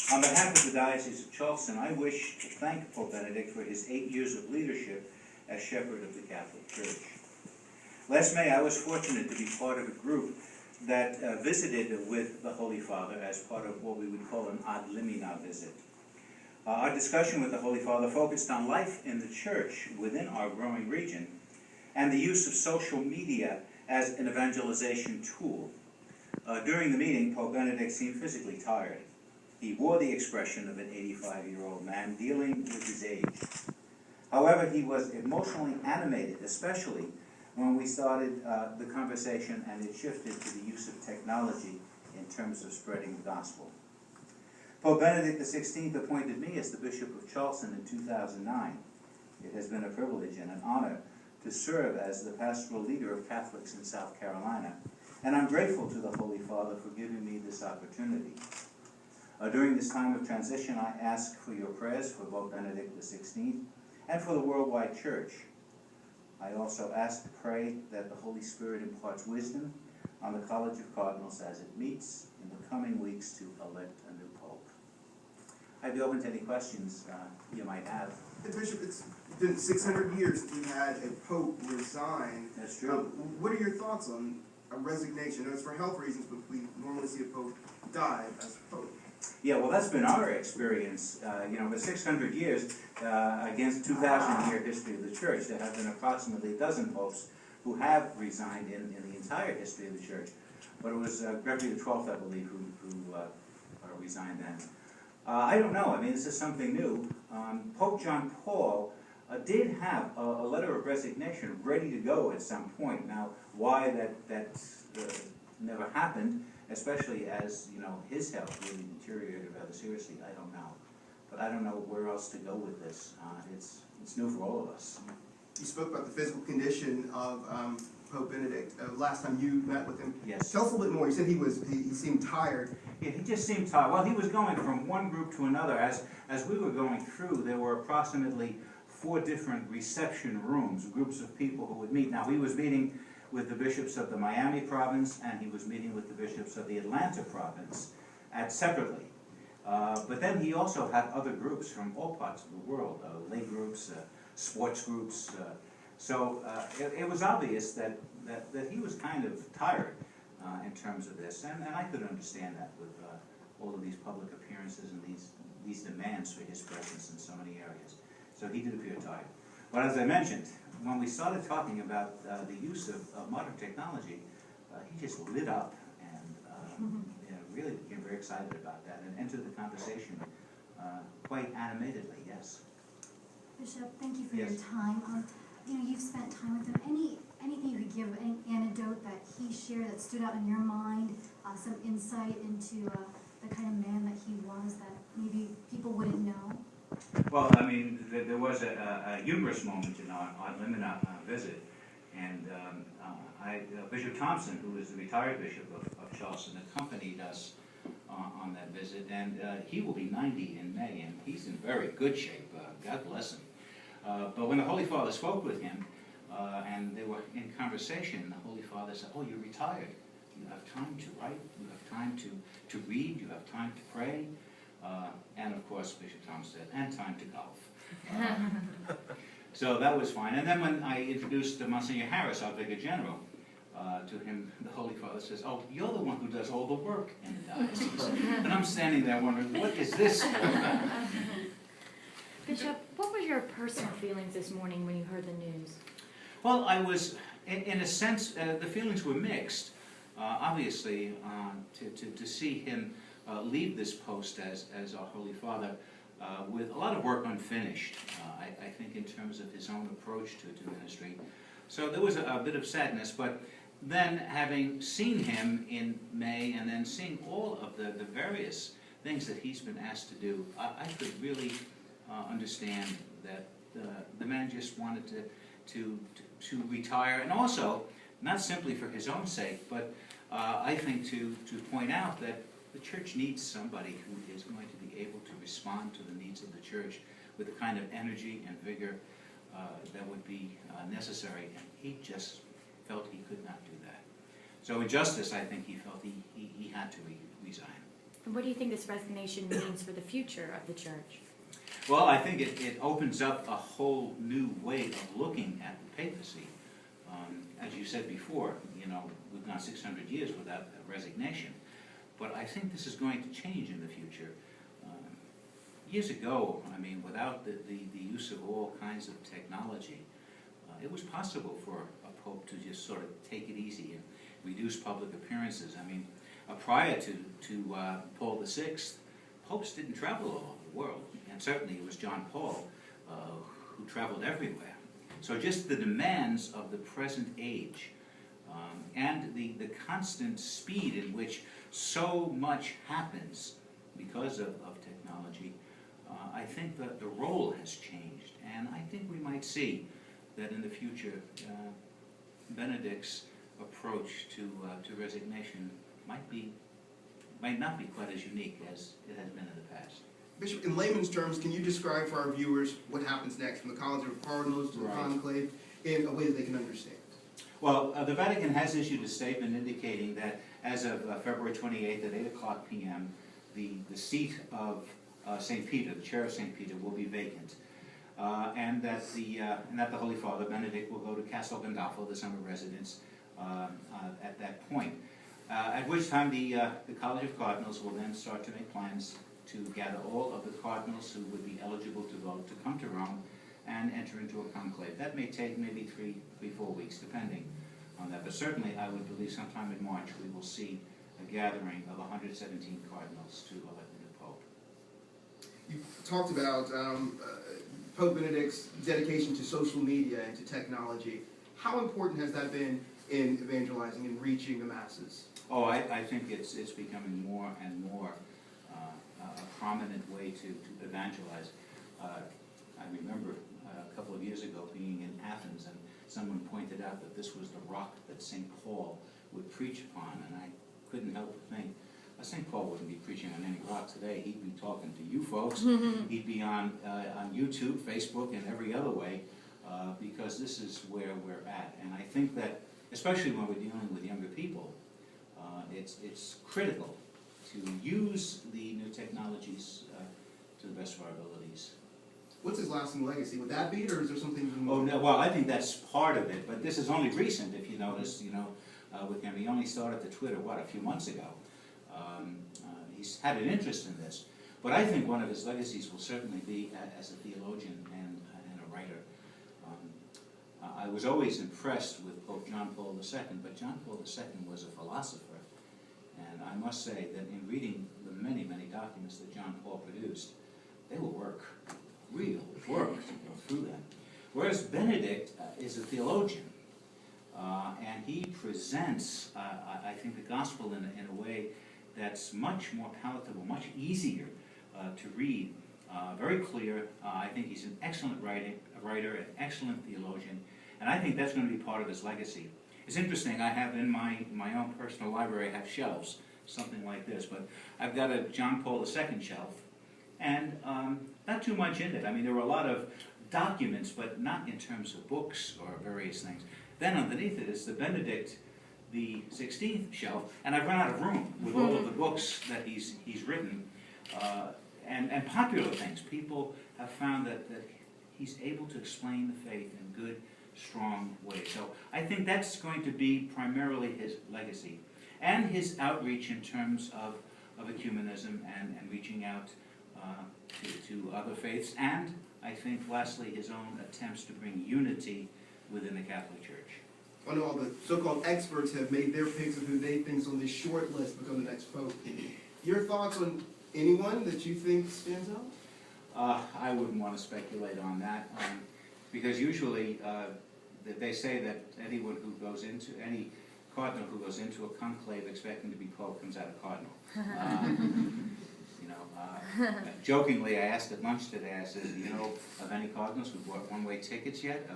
On behalf of the Diocese of Charleston, I wish to thank Pope Benedict for his 8 years of leadership as shepherd of the Catholic Church. Last May, I was fortunate to be part of a group that visited with the Holy Father as part of what we would call an ad limina visit. Our discussion with the Holy Father focused on life in the Church within our growing region and the use of social media as an evangelization tool. During the meeting, Pope Benedict seemed physically tired. He wore the expression of an 85-year-old man dealing with his age. However, he was emotionally animated, especially when we started the conversation and it shifted to the use of technology in terms of spreading the gospel. Pope Benedict XVI appointed me as the Bishop of Charleston in 2009. It has been a privilege and an honor to serve as the pastoral leader of Catholics in South Carolina, and I'm grateful to the Holy Father for giving me this opportunity. During this time of transition, I ask for your prayers for Pope Benedict XVI and for the worldwide Church. I also ask to pray that the Holy Spirit imparts wisdom on the College of Cardinals as it meets in the coming weeks to elect a new Pope. I'd be open to any questions you might have. Hey, Bishop, it's been 600 years since we had a Pope resign. That's true. What are your thoughts on a resignation? I know it's for health reasons, but we normally see a Pope die as Pope. Yeah, well, that's been our experience. With 600 years against 2,000-year history of the Church, there have been approximately a dozen popes who have resigned in the entire history of the Church. But it was Gregory XII, I believe, who resigned then. I don't know. I mean, this is something new. Pope John Paul did have a letter of resignation ready to go at some point. Now, why that never happened, especially as his health really deteriorated rather seriously, I don't know. But I don't know where else to go with this. It's new for all of us. You spoke about the physical condition of Pope Benedict last time you met with him. Yes. Tell us a little bit more. You said he seemed tired. Yeah, he just seemed tired. Well, he was going from one group to another. As we were going through, there were approximately 4 different reception rooms, groups of people who would meet. Now, he was meeting with the bishops of the Miami province, and he was meeting with the bishops of the Atlanta province separately. But then he also had other groups from all parts of the world, lay groups, sports groups. So it was obvious that he was kind of tired in terms of this, and I could understand that with all of these public appearances and these demands for his presence in so many areas. So he did appear tired. But as I mentioned, when we started talking about the use of modern technology, he just lit up and really became very excited about that and entered the conversation quite animatedly, yes. Bishop, thank you for Yes. your time. You've spent time with him. Anything you could give, any anecdote that he shared that stood out in your mind, some insight into the kind of man that he was that maybe people wouldn't know? Well, I mean, there was a humorous moment in our limina visit, and Bishop Thompson, who is the retired Bishop of Charleston, accompanied us on that visit, and he will be 90 in May, and he's in very good shape. God bless him. But when the Holy Father spoke with him, and they were in conversation, the Holy Father said, "Oh, you're retired. You have time to write. You have time to read. You have time to pray." And of course, Bishop Thompson said, "And time to golf." So that was fine. And then when I introduced Monsignor Harris, our Vicar General, to him, the Holy Father says, "Oh, you're the one who does all the work in the diocese." And I'm standing there wondering, what is this all about? Bishop, what were your personal feelings this morning when you heard the news? Well, I was, in a sense, the feelings were mixed. Obviously, to see him leave this post as our Holy Father with a lot of work unfinished, I think, in terms of his own approach to ministry. So there was a bit of sadness, but then having seen him in May and then seeing all of the various things that he's been asked to do, I could really understand that the man just wanted to retire, and also, not simply for his own sake, but I think to point out that the Church needs somebody who is going to be able to respond to the needs of the Church with the kind of energy and vigor that would be necessary, and he just felt he could not do that. So in justice, I think he felt he had to resign. And what do you think this resignation means for the future of the church? Well, I think it opens up a whole new way of looking at the papacy. As you said before, we've gone 600 years without a resignation. But I think this is going to change in the future. Years ago, without the use of all kinds of technology, it was possible for a pope to just sort of take it easy and reduce public appearances. Prior to Paul VI, popes didn't travel all over the world, and certainly it was John Paul who traveled everywhere. So just the demands of the present age and the constant speed in which so much happens because of technology, I think that the role has changed, and I think we might see that in the future Benedict's approach to resignation might not be quite as unique as it has been in the past. Bishop, in layman's terms, can you describe for our viewers what happens next from the College of Cardinals to the conclave in a way that they can understand? Well, the Vatican has issued a statement indicating that as of February 28th at 8 o'clock p.m., the seat of St. Peter, the chair of St. Peter, will be vacant. And that the Holy Father, Benedict, will go to Castel Gandolfo, the summer residence, at that point. At which time the College of Cardinals will then start to make plans to gather all of the cardinals who would be eligible to vote to come to Rome and enter into a conclave. That may take maybe 3-4 weeks, depending on that. But certainly, I would believe sometime in March we will see a gathering of 117 cardinals to elect the new pope. You talked about Pope Benedict's dedication to social media and to technology. How important has that been in evangelizing and reaching the masses? Oh, I think it's becoming more and more a prominent way to evangelize. I remember a couple of years ago being in Athens, and someone pointed out that this was the rock that St. Paul would preach upon, and I couldn't help but think, St. Paul wouldn't be preaching on any rock today. He'd be talking to you folks. He'd be on YouTube, Facebook, and every other way, because this is where we're at. And I think that, especially when we're dealing with younger people, it's critical to use the new technologies to the best of our abilities. What's his lasting legacy? Would that be, or is there something even Oh, more? no, well, I think that's part of it, but this is only recent, if you notice. With him, he only started the Twitter, a few months ago. He's had an interest in this, but I think one of his legacies will certainly be as a theologian and a writer. I was always impressed with Pope John Paul II, but John Paul II was a philosopher, and I must say that in reading the many, many documents that John Paul produced, they will work, real work to go through them. Whereas Benedict is a theologian, and he presents, I think, the gospel in a way that's much more palatable, much easier to read, very clear. I think he's an excellent writer, an excellent theologian, and I think that's going to be part of his legacy. It's interesting, I have in my own personal library, I have shelves, something like this, but I've got a John Paul II shelf, and not too much in it. There were a lot of documents, but not in terms of books or various things. Then underneath it is the Benedict the 16th shelf, and I've run out of room with all of the books that he's written, and popular things. People have found that he's able to explain the faith in good, strong ways. So I think that's going to be primarily his legacy, and his outreach in terms of ecumenism and reaching out to other faiths, and I think lastly his own attempts to bring unity within the Catholic Church. I know all the so-called experts have made their picks of who they think is on this short list to become the next pope. Your thoughts on anyone that you think stands out? I wouldn't want to speculate on that, because usually they say that any cardinal who goes into a conclave expecting to be pope comes out a cardinal. Jokingly, I asked at lunch today, I said, do you know of any cardinals who bought one-way tickets yet?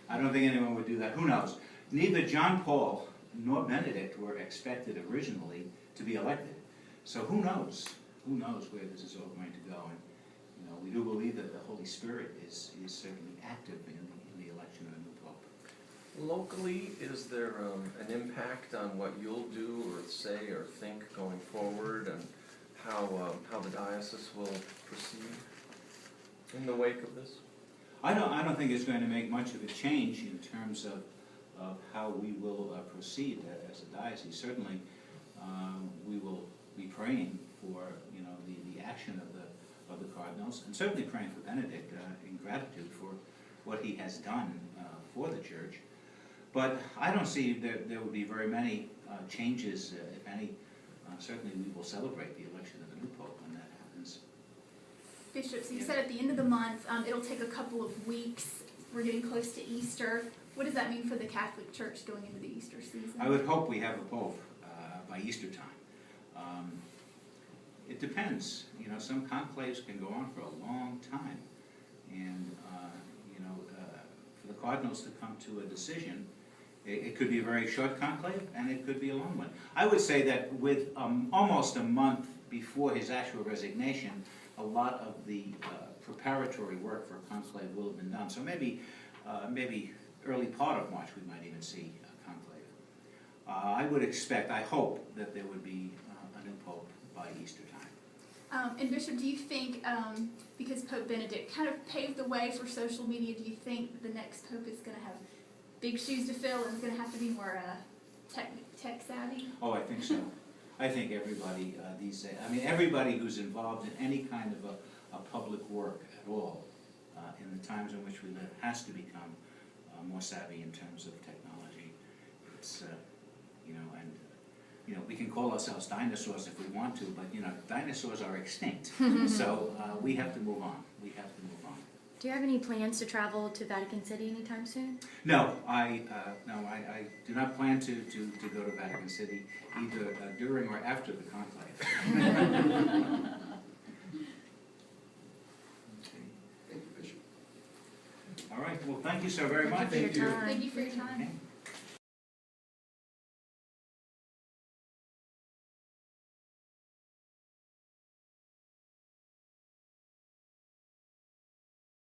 I don't think anyone would do that. Who knows? Neither John Paul nor Benedict were expected originally to be elected. So who knows? Who knows where this is all going to go? And we do believe that the Holy Spirit is certainly active in the election of a new pope. locally, is there an impact on what you'll do or say or think going forward, and how the diocese will proceed in the wake of this? I don't think it's going to make much of a change in terms of how we will proceed as a diocese. Certainly, we will be praying for the action of the cardinals, and certainly praying for Benedict in gratitude for what he has done for the church. But I don't see that there will be very many changes, if any. Certainly, we will celebrate the election of the new pope when that happens. Bishop, so you said at the end of the month, it'll take a couple of weeks. We're getting close to Easter. What does that mean for the Catholic Church going into the Easter season? I would hope we have a pope by Easter time. It depends. Some conclaves can go on for a long time, and for the cardinals to come to a decision, it could be a very short conclave, and it could be a long one. I would say that with almost a month before his actual resignation, a lot of the preparatory work for conclave will have been done. So maybe early part of March we might even see a conclave. I would expect, I hope, that there would be a new pope by Easter time. And Bishop, do you think, because Pope Benedict kind of paved the way for social media, do you think the next pope is going to have big shoes to fill and is going to have to be more tech savvy? Oh, I think so. I think everybody these days, everybody who's involved in any kind of a public work at all in the times in which we live has to become more savvy in terms of technology. It's, we can call ourselves dinosaurs if we want to, but, dinosaurs are extinct. So we have to move on. We have to move on. Do you have any plans to travel to Vatican City anytime soon? No, I do not plan to go to Vatican City either during or after the conclave. Thank you, Bishop. All right. Well, thank you so very much. Thank you for your time. Thank you for your time. Okay.